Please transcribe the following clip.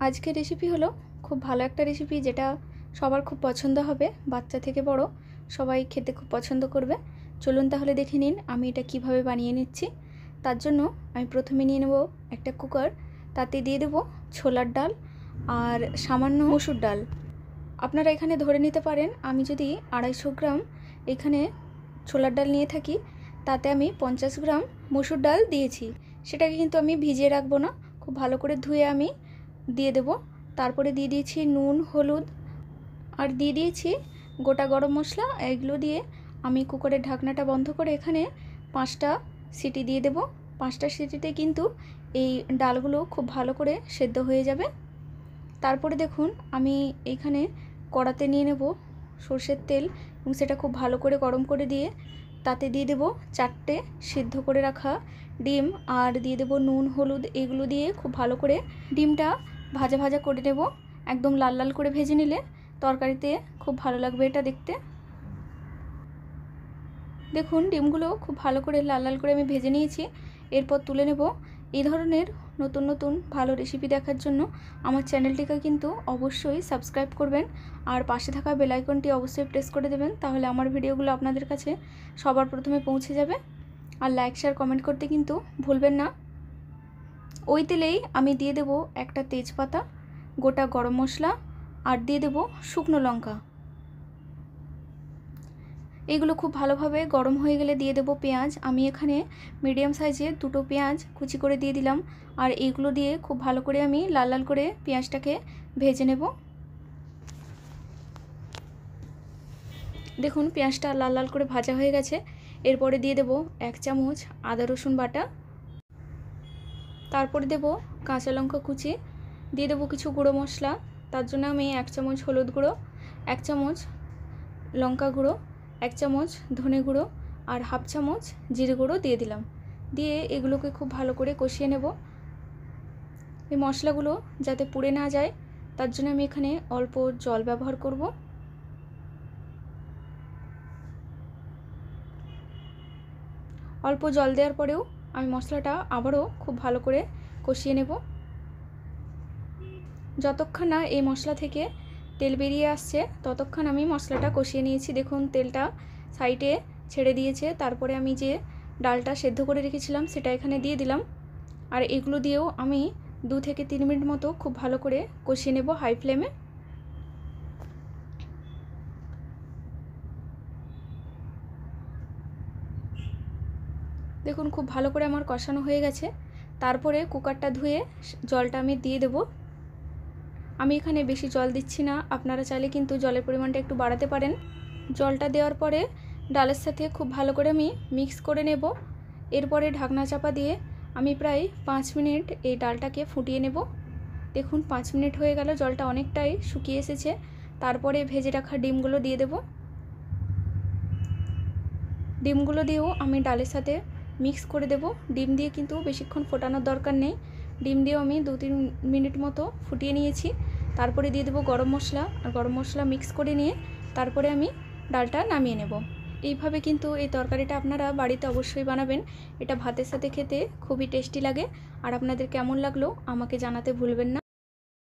আজকের রেসিপি হলো খুব ভালো একটা রেসিপি, যেটা সবার খুব পছন্দ হবে। বাচ্চা থেকে বড় সবাই খেতে খুব পছন্দ করবে। চলুন তাহলে দেখে নিন আমি এটা কিভাবে বানিয়ে নিচ্ছি। তার জন্য আমি প্রথমে নিয়ে নেব একটা কুকার, তাতে দিয়ে দেব ছোলার ডাল আর সামান্য মসুর ডাল। আপনারা এখানে ধরে নিতে পারেন, আমি যদি 250 গ্রাম এখানে ছোলার ডাল নিয়ে থাকি, তাতে আমি 50 গ্রাম মসুর ডাল দিয়েছি। সেটাকে কিন্তু আমি ভিজিয়ে রাখবো না, খুব ভালো করে ধুয়ে আমি দিয়ে দেব। তারপরে দিয়ে দিয়েছি নুন, হলুদ আর দিয়ে দিয়েছি গোটা গরম মশলা। এগুলো দিয়ে আমি কুকারের ঢাকনাটা বন্ধ করে এখানে 5টা সিটি দিয়ে দেব। 5টা সিটিতে কিন্তু এই ডালগুলো খুব ভালো করে সেদ্ধ হয়ে যাবে। তারপরে দেখুন আমি এখানে কড়াতে নিয়ে নেব সরষের তেল এবং সেটা খুব ভালো করে গরম করে দিয়ে তাতে দিয়ে দেব 4টে সিদ্ধ করে রাখা ডিম আর দিয়ে দেব নুন, হলুদ। এগুলো দিয়ে খুব ভালো করে ডিমটা ভাজা ভাজা করে নেব। একদম লাল লাল করে ভেজে নিলে তরকারিতে খুব ভালো লাগবে এটা দেখতে। দেখুন ডিমগুলো খুব ভালো করে লাল লাল করে আমি ভেজে নিয়েছি। এরপর তুলে নেব। এই ধরনের নতুন নতুন ভালো রেসিপি দেখার জন্য আমার চ্যানেলটিকে কিন্তু অবশ্যই সাবস্ক্রাইব করবেন আর পাশে থাকা বেল আইকনটি অবশ্যই প্রেস করে দেবেন, তাহলে আমার ভিডিওগুলো আপনাদের কাছে সবার প্রথমে পৌঁছে যাবে। আর লাইক, শেয়ার, কমেন্ট করতে কিন্তু ভুলবেন না। ওই তেলেই আমি দিয়ে দেব একটা তেজপাতা, গোটা গরম মশলা আর দিয়ে দেব শুকনো লঙ্কা। এগুলো খুব ভালোভাবে গরম হয়ে গেলে দিয়ে দেব পেঁয়াজ। আমি এখানে মিডিয়াম সাইজের 2টো পেঁয়াজ কুচি করে দিয়ে দিলাম আর এইগুলো দিয়ে খুব ভালো করে আমি লাল লাল করে পেঁয়াজটাকে ভেজে নেব। দেখুন পেঁয়াজটা লাল লাল করে ভাজা হয়ে গেছে। এরপরে দিয়ে দেব 1 চামচ আদা রসুন বাটা, তারপরে দেব কাঁচা লঙ্কা কুচি, দিয়ে দেব কিছু গুঁড়ো মশলা। তার জন্য আমি 1 চামচ হলুদ গুঁড়ো, 1 চামচ লঙ্কা গুঁড়ো, 1 চামচ ধনে গুঁড়ো আর 1/2 চামচ জিরে গুঁড়ো দিয়ে দিলাম। দিয়ে এগুলোকে খুব ভালো করে কষিয়ে নেব। এই মশলাগুলো যাতে পুড়ে না যায় তার জন্য আমি এখানে অল্প জল ব্যবহার করব। অল্প জল দেওয়ার পরেও আমি মশলাটা আবারও খুব ভালো করে কষিয়ে নেব। যতক্ষণ না এই মশলা থেকে তেল বেরিয়ে আসছে ততক্ষণ আমি মশলাটা কষিয়ে নিয়েছি। দেখুন তেলটা সাইডে ছেড়ে দিয়েছে। তারপরে আমি যে ডালটা সেদ্ধ করে রেখেছিলাম সেটা এখানে দিয়ে দিলাম আর এগুলো দিয়েও আমি 2 থেকে 3 মিনিট মতো খুব ভালো করে কষিয়ে নেব হাই ফ্লেমে। দেখুন খুব ভালো করে আমার কষানো হয়ে গেছে। তারপরে কুকারটা ধুয়ে জলটা আমি দিয়ে দেব। আমি এখানে বেশি জল দিচ্ছি না, আপনারা চাইলে কিন্তু জলের পরিমাণটা একটু বাড়াতে পারেন। জলটা দেওয়ার পরে ডালের সাথে খুব ভালো করে আমি মিক্স করে নেব। এরপরে ঢাকনা চাপা দিয়ে আমি প্রায় 5 মিনিট এই ডালটাকে ফুটিয়ে নেব। দেখুন 5 মিনিট হয়ে গেল, জলটা অনেকটাই শুকিয়ে এসেছে। তারপরে ভেজে রাখা ডিমগুলো দিয়ে দেব। ডিমগুলো দিয়েও আমি ডালের সাথে মিক্স করে দেব। ডিম দিয়ে কিন্তু বেশিক্ষণ ফোটানোর দরকার নেই। ডিম দিয়েও আমি 2-3 মিনিট মতো ফুটিয়ে নিয়েছি। তারপরে দিয়ে দেবো গরম মশলা আর গরম মশলা মিক্স করে নিয়ে তারপরে আমি ডালটা নামিয়ে নেব। এইভাবে কিন্তু এই তরকারিটা আপনারা বাড়িতে অবশ্যই বানাবেন। এটা ভাতের সাথে খেতে খুবই টেস্টি লাগে। আর আপনাদের কেমন লাগলো আমাকে জানাতে ভুলবেন না।